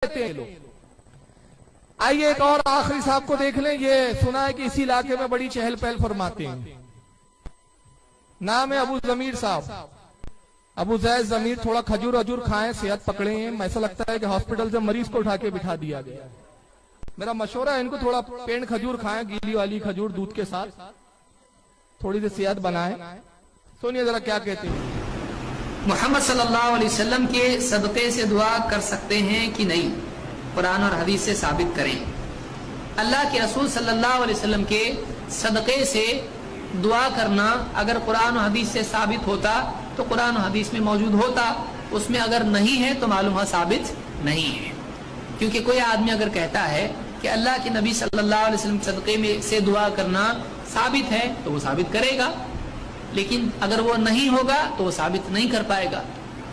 रहते हैं लोग। आइए एक और आखिरी साहब को देख लें। ये सुना है कि इसी इलाके में बड़ी चहल पहल फरमाते हैं। नाम है अबू जमीर साहब, अबू जैद जमीर। थोड़ा खजूर वजूर खाएं, सेहत पकड़े हैं। ऐसा लगता है कि हॉस्पिटल से मरीज को उठा के बिठा दिया गया। मेरा मशवरा है इनको थोड़ा पेड़ खजूर खाएं, गीली वाली खजूर दूध के साथ, थोड़ी सी सेहत बनाएं। सुनिए जरा क्या कहते हैं। मोहम्मद सल्लल्लाहु अलैहि वसल्लम के सदक़े से दुआ कर सकते हैं कि नहीं, कुरान और हदीस से साबित करें। अल्लाह के रसूल सल्लल्लाहु अलैहि वसल्लम के सदक़े से दुआ करना अगर कुरान और हदीस से साबित होता तो कुरान और हदीस में मौजूद होता, उसमें अगर नहीं है तो मालूम है साबित नहीं है। क्योंकि कोई आदमी अगर कहता है कि अल्लाह के नबी सल्लल्लाहु अलैहि वसल्लम के सदक़े में से दुआ करना साबित है तो वो साबित करेगा, लेकिन अगर वो नहीं होगा तो वो साबित नहीं कर पाएगा।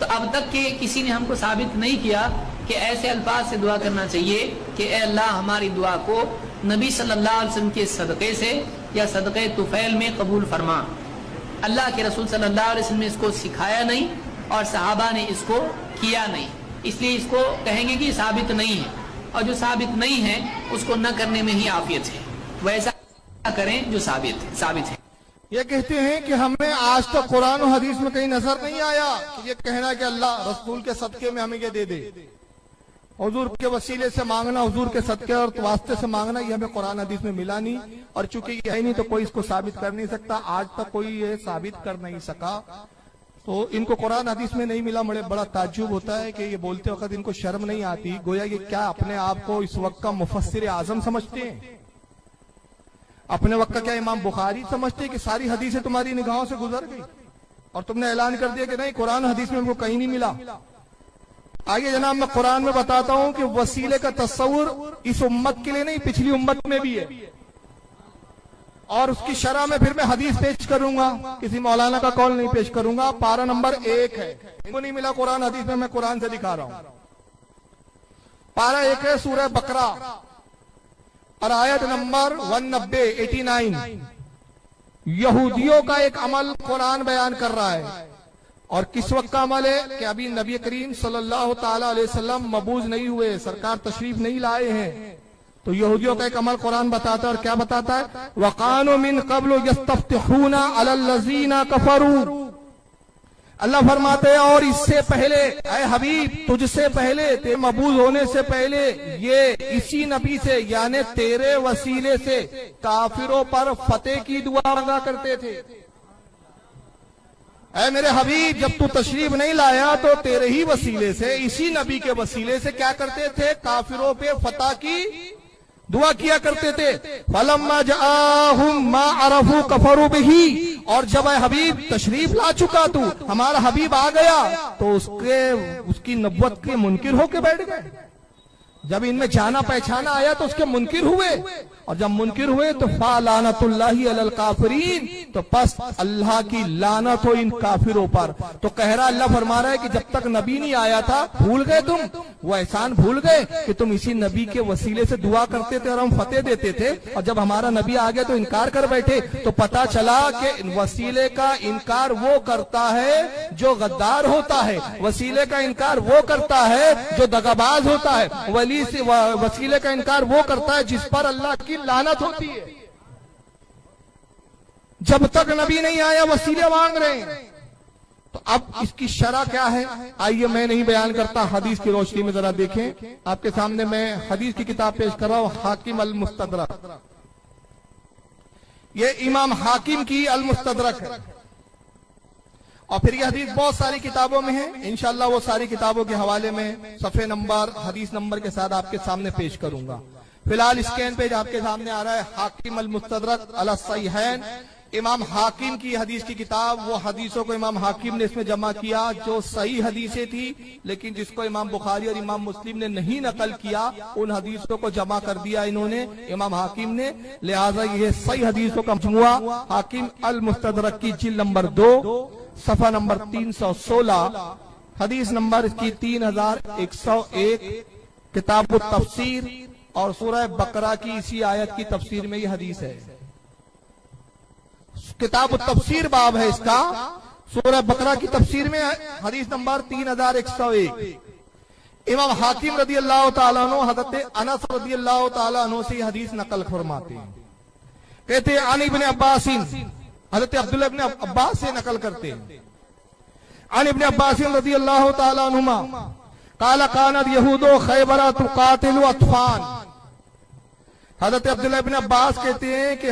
तो अब तक के किसी ने हमको साबित नहीं किया कि ऐसे अल्फाज से दुआ करना चाहिए कि ए अल्लाह हमारी दुआ को नबी सल्लल्लाहु अलैहि वसल्लम के सदक़े से या सदक़े तुफ़ैल में कबूल फरमा। अल्लाह के रसूल सल्लल्लाहु अलैहि वसल्लम ने इसको सिखाया नहीं और सहाबा ने इसको किया नहीं, इसलिए इसको कहेंगे कि साबित नहीं है। और जो साबित नहीं है उसको न करने में ही आफियत है, वैसा करें जो साबित है। ये कहते हैं कि हमें आज तक कुरान और हदीस में कहीं नजर नहीं आया कि ये कहना कि अल्लाह रसूल के सदके में हमें ये दे दे। हुजूर के वसीले से मांगना, हुजूर के सदके और वास्ते से मांगना, ये हमें कुरान हदीस में मिला नहीं। और चूंकि ये है नहीं तो कोई इसको साबित कर नहीं सकता। आज तक कोई ये साबित कर नहीं सका। तो इनको कुरान हदीस में नहीं मिला, बड़ा ताज्जुब होता है कि ये बोलते वक्त इनको शर्म नहीं आती। गोया ये क्या अपने आप को इस वक्त का मुफस्सिर आजम समझते हैं? अपने वक्त का क्या इमाम बुखारी समझते कि सारी हदीसें तुम्हारी निगाहों से गुजर गई और तुमने ऐलान कर दिया कि नहीं कुरान हदीस में हमको कहीं नहीं मिला। आगे जनाब मैं कुरान में बताता हूं कि वसीले का तस्वुर इस उम्मत के लिए नहीं, पिछली उम्मत में भी है। और उसकी शरह में फिर मैं हदीस पेश करूंगा, किसी मौलाना का कौल नहीं पेश करूंगा। पारा नंबर 1 है, इनको नहीं मिला कुरान हदीस में, मैं कुरान से दिखा रहा हूं। पारा 1 है सूरह बकरा और आयत नंबर 190 यहूदियों का एक अमल कुरान बयान कर रहा है। और किस वक्त का अमल है कि अभी नबी करीम सल्लल्लाहु ताला अलैहि वसल्लम मबूज नहीं हुए, सरकार तशरीफ नहीं लाए हैं। तो यहूदियों का एक अमल कुरान बताता है। और क्या बताता है? वकानो मिन क़ब्लु यस्तफ्तिहूना अलल लज़ीना कफरू। अल्लाह फरमाते हैं और इससे पहले ऐ हबीब, तुझसे पहले, तेरे मबूज होने से पहले ये इसी नबी से यानी तेरे वसीले से काफिरों पर फतेह की दुआ मांगा करते थे। ऐ मेरे हबीब, जब तू तशरीफ नहीं लाया तो तेरे ही वसीले से, इसी नबी के वसीले से क्या करते थे? काफिरों पे फतह की दुआ किया करते थे। फलम्मा जाअहुम मा अरफू कफरू बिही। और जब हबीब तशरीफ ला चुका तू, हमारा हबीब आ गया, तो उसकी नबुव्वत के मुनकिर होके बैठ गए। जब इनमें जाना पहचाना आया तो उसके मुनकिर हुए। और जब मुनकिर हुए तो फा लानतुल्लाहि अलल काफिरीन, तो बस अल्लाह की लानत हो इन काफिरों पर। तो कह रहा अल्लाह फरमा रहा है कि जब तक नबी नहीं आया था भूल गए तुम, वो एहसान भूल गए कि तुम इसी नबी के वसीले से दुआ करते थे और हम फतेह देते थे। और जब हमारा नबी आ गया तो इनकार कर बैठे। तो पता चला कि वसीले का इनकार वो करता है जो गद्दार होता है, वसीले का इनकार वो करता है जो दगाबाज होता है, वसीले का इनकार वो करता है जिस पर अल्लाह की लानत होती है। जब तक नबी नहीं आया वसीले मांग रहे हैं। तो अब इसकी शरह क्या है? आइए मैं नहीं बयान करता, हदीस की रोशनी में जरा देखें। आपके सामने मैं हदीस की किताब पेश कर रहा हूं, हाकिम अल मुस्तदरक। ये इमाम हाकिम की अल मुस्तदरक है। और फिर ये हदीस बहुत सारी किताबों में है। इंशाअल्लाह वो सारी किताबों के हवाले में सफ़े नंबर, हदीस नंबर के साथ आपके सामने पेश करूंगा। फिलहाल स्कैन पेज आपके सामने आ रहा है, हाकिम अल मुस्तदरक अला सहीहैन, इमाम हाकिम की हदीस की किताब। वो हदीसों को इमाम हाकिम ने इसमें जमा किया जो सही हदीसें थी, लेकिन जिसको इमाम बुखारी और इमाम मुस्लिम ने नहीं नकल किया, उन हदीसों को जमा कर दिया इन्होंने, इमाम हाकिम ने। लिहाजा ये सही हदीसों का मजमुआ हाकिम अल मुस्तदरक की जिल्द नंबर 2 सफा नंबर 316, हदीस नंबर इसकी 3101, किताब तफसीर और सूरह बकरा की इसी आयत की तफसीर में ये हदीस है। किताब तफसीर बाब है इसका, सूरह बकरा की तफसीर में हदीस नंबर 3101। इमाम हाकिम रदी अल्लाह ताला अन्हु हज़रत अनस रदी अल्लाह ताला अन्हु से हदीस नकल फरमाते हैं। कहते हैं अन इब्ने अब्बास, हज़रत अब्दुल्लाह इब्ने अब्बास से नकल करते हैं। अन इब्ने अब्बास रदी अल्लाह ताला अन्हुमा काला कानत यहूदो खैबरा तुकातिलु अतफान। हज़रत अब्दुल्लाह इब्ने अब्बास कहते हैं कि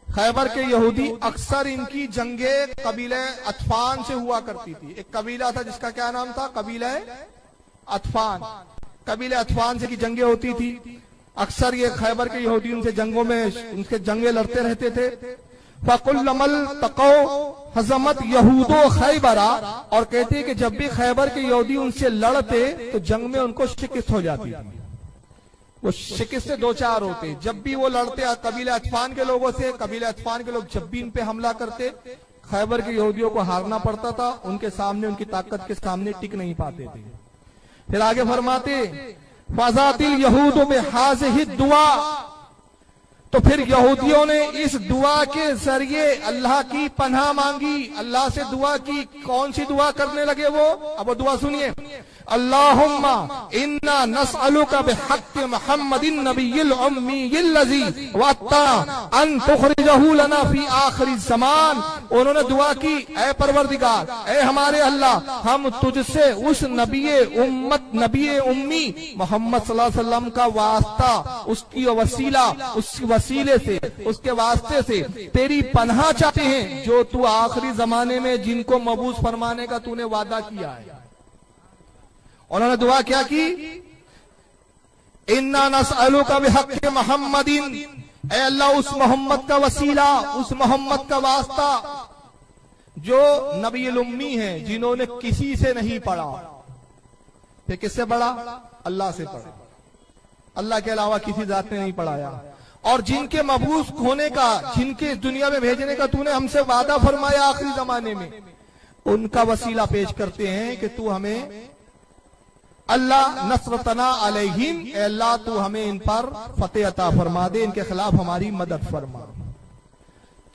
खैबर के यहूदी अक्सर इनकी जंगे कबीले अतफान से हुआ करती थी। एक कबीला था जिसका क्या नाम था, कबीला अतफान। कबीले अतफान से की जंगे होती थी। अक्सर ये खैबर के यहूदी उनसे जंगों में उनके जंगे लड़ते रहते थे। फकुल्लमल तक़ौ हज़मत यहूदो खैबरा, और कहते हैं कि जब भी खैबर के यहूदी उनसे लड़ते तो जंग में उनको शिकस्त हो जाती थी। वो शिकस्त से दो चार होते, जब भी वो लड़ते कबीले अतफान के लोगों से, कबीले अतफान के लोग जब भी इन पे हमला करते खैबर के यहूदियों को हारना पड़ता था। उनके सामने, उनकी ताकत के सामने टिक नहीं पाते थे। फिर आगे फरमाते फज़ातिल यहूद बिहाज़िहि दुआ, तो फिर यहूदियों ने इस दुआ के जरिए अल्लाह की पनाह मांगी, अल्लाह से दुआ की। कौन सी दुआ करने लगे वो? अब वो दुआ सुनिए। अल्लाहुम्मा इन्ना नस्अलुका बिहक्कि मुहम्मदिन नबिय्यिल उम्मिय्यिल लज़ी वअत्ता अन तुखरिजहु लना फी आखिरी ज़मान। उन्होंने दुआ की, ऐ परवरदिगार, ऐ हमारे अल्लाह, हम तुझसे उस नबी उम्मी मोहम्मद सल्लल्लाहु अलैहि वसल्लम का वास्ता, उसकी वसीला, उस वसीले से, उसके वास्ते से तेरी पनाह चाहते हैं जो तू आखिरी जमाने में जिनको मबूस फरमाने का तूने वादा किया है। उन्होंने दुआ क्या की? इन्ना नस्अलुका बिहक्कि मुहम्मदिन, ऐ अल्लाह उस मोहम्मद का वसीला, उस मोहम्मद का वास्ता जो नबीउल उम्मी है, जिन्होंने किसी से नहीं पढ़ा। फिर किससे पढ़ा? अल्लाह से पढ़ा। अल्लाह के अलावा किसी जात ने नहीं पढ़ाया। और जिनके मबूस होने का, जिनके इस दुनिया में भेजने का तूने हमसे वादा फरमाया आखिरी जमाने में, उनका वसीला पेश करते हैं कि तू हमें अल्लाह नसरतना अलैहिम, अल्लाह तू हमें इन पर फतेह अता फरमा दे, इनके खिलाफ हमारी मदद फरमा।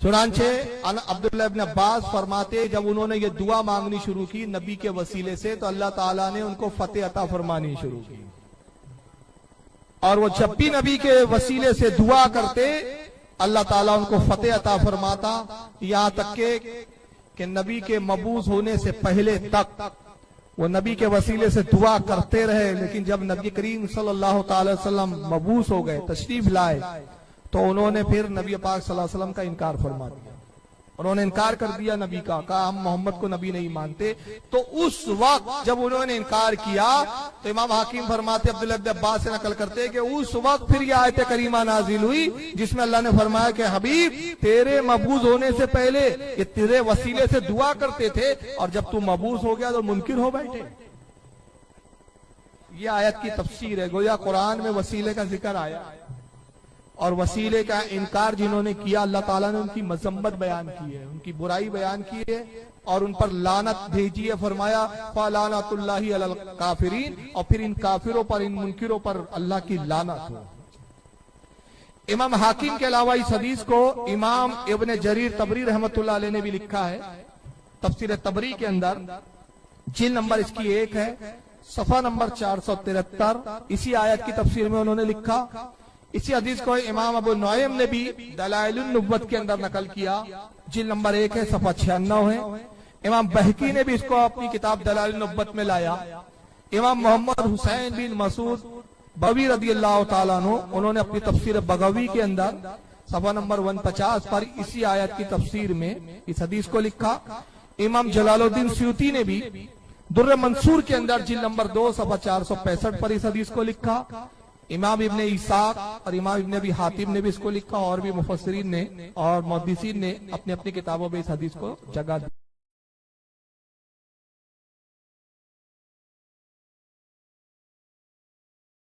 चुनांचे अब्दुल्लाह इब्न अब्बास फरमाते जब उन्होंने ये दुआ मांगनी शुरू की नबी के वसीले से, तो अल्लाह ताला ने उनको फतेह अता फरमानी शुरू की। और वो जब भी नबी के वसीले से दुआ करते अल्लाह ताला उनको फतेह अता फरमाता। यहां तक के नबी के मबूस होने से पहले तक वो नबी के वसीले से दुआ करते रहे। लेकिन जब नबी करीम सल्लल्लाहु अलैहि वसल्लम मबूस हो गए, तशरीफ लाए, तो उन्होंने फिर नबी पाक सल्लल्लाहु अलैहि वसल्लम का इनकार फरमा दिया। उन्होंने इनकार कर दिया नबी का, कहा हम मोहम्मद को नबी नहीं मानते। तो उस वक्त जब उन्होंने इनकार किया तो इमाम हाकिम फरमाते, अब्दुल्लाह इब्न अब्बास से नकल करते कि उस वक्त फिर यह आयत करीमा नाजिल हुई जिसमें अल्लाह ने फरमाया कि हबीब तेरे मबूस होने से पहले ये तेरे वसीले से दुआ करते थे, और जब तू मबूस हो गया तो मुनकिर हो बैठे। ये आयत की तफसीर है। गोया कुरान में वसीले का जिक्र आया और वसीले का इनकार जिन्होंने किया अल्लाह ताला ने उनकी मजम्मत बयान की है, उनकी बुराई बयान की है और उन पर लानत भेजी है। फरमाया फलानतुल्लाहि अलल काफिरीन, और फिर इन काफिरों पर, इन मुनकिरों पर अल्लाह की लानत हो। इमाम हाकिम के अलावा इस हदीस को इमाम इब्न जरीर तबरी रहमतुल्लाह अलैह ने भी लिखा है तफसीर तबरी के अंदर। जिल्द नंबर इसकी 1 है, सफा नंबर 473। इसी आयत की तफसीर में उन्होंने लिखा। इसी हदीस को इमाम अबू नुआइम ने भी दलाइलुन नुबुव्वत के अंदर नकल किया। जिल्द नंबर 1 है, सफा 96 है। इमाम बहकी ने भी इसको अपनी किताब दलाइलुन नुबुव्वत में लाया। इमाम मोहम्मद हुसैन बिन मसूद बवी रदी अल्लाह ताला अन्हु, उन्होंने अपनी तफसीर बगवी के अंदर सफा नंबर 150 पर इसी आयत की तफसीर में इस हदीस को लिखा। इमाम जलालुद्दीन सयूती ने भी दुर्र मंसूर के अंदर जिल्द नंबर 2 सफा 465 पर इस हदीस को लिखा। इमाम इब्ने इसाक और इमाम इब्ने अबी हातिम ने भी इसको लिखा, और भी मुफस्सिरीन ने और मुहद्दिसीन ने अपनी अपनी किताबों में इस हदीस को जगह दी।